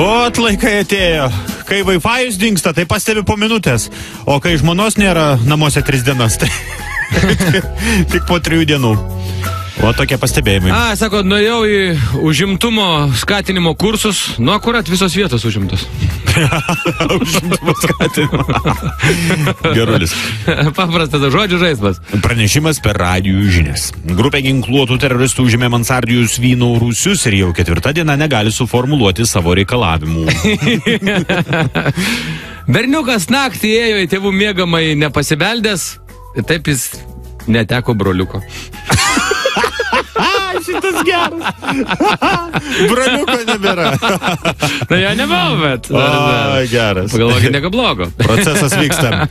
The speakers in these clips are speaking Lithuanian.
O, laikai atėjo. Kai Wi-Fi dingsta, tai pastebi po minutės. O kai žmonos nėra namuose 3 dienas, tai tik po 3 dienų. O tokie pastebėjimai. Sako, nuėjau į užimtumo skatinimo kursus. Nu, akurat visos vietos užimtos. Užimtumo skatinimo. Gerulis. Paprastas žodžių žaismas. Pranešimas per radijų žinias. Grupė ginkluotų teroristų užėmė Mansardijos vyno rūsius ir jau 4 dieną negali suformuluoti savo reikalavimų. Berniukas naktį ėjo į tėvų miegamąjį nepasibeldęs, taip jis neteko broliuko. Šitas geras. Broliuko nebėra. Na, jo nebuvo, bet... Geras. Pagalvokit, nieko blogo. Procesas vyksta.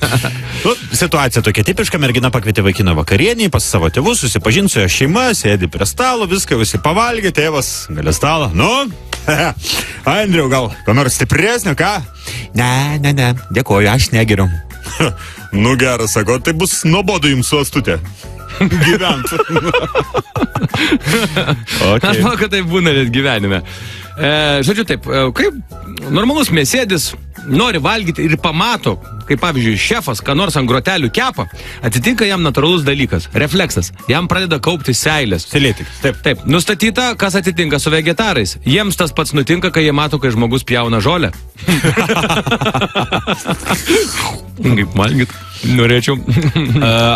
Situacija tokia tipiška. Mergina pakvietė vaikiną vakarienį pas savo tėvus, susipažint su jo šeima, sėdi prie stalo, viską visi pavalgė, tėvas galia stalo. Nu, Andriau, gal ko nors stipresnio, ką? Ne, dėkoju, aš negeriu. Nu geras, sako, tai bus nuobodu jums su Astute gyvent. Aš manau, kad tai būna net gyvenime. Žodžiu taip, kaip normalus mėsėdis nori valgyti ir pamato, kaip pavyzdžiui šefas, ką nors ant grotelių kepa, atsitinka jam natūralus dalykas, refleksas. Jam pradeda kaupti seilės. Seilėtikis, taip. Nustatyta, kas atsitinka su vegetarais. Jiems tas pats nutinka, kai jie mato, kai žmogus pjauna žolę. Kaip valgyt? Norėčiau.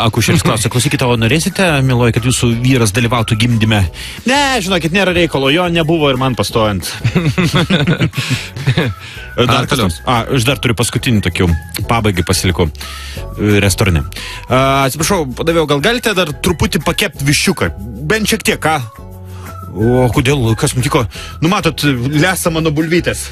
Akušeris klausia, klausykite, o norėsite, mieloji, kad jūsų vyras dalyvautų gimdyme? Ne, žinokit, nėra reikalo, jo nebuvo ir man pastojant. Aš dar turiu paskutinį tokių, pabaigai pasilikau restorane. Atsiprašau, padaviau, gal galite dar truputį pakepti viščiuką? Bent šiek tiek, ką? O, kodėl, kas nutiko? Nu, matot, lesa mano bulvytės.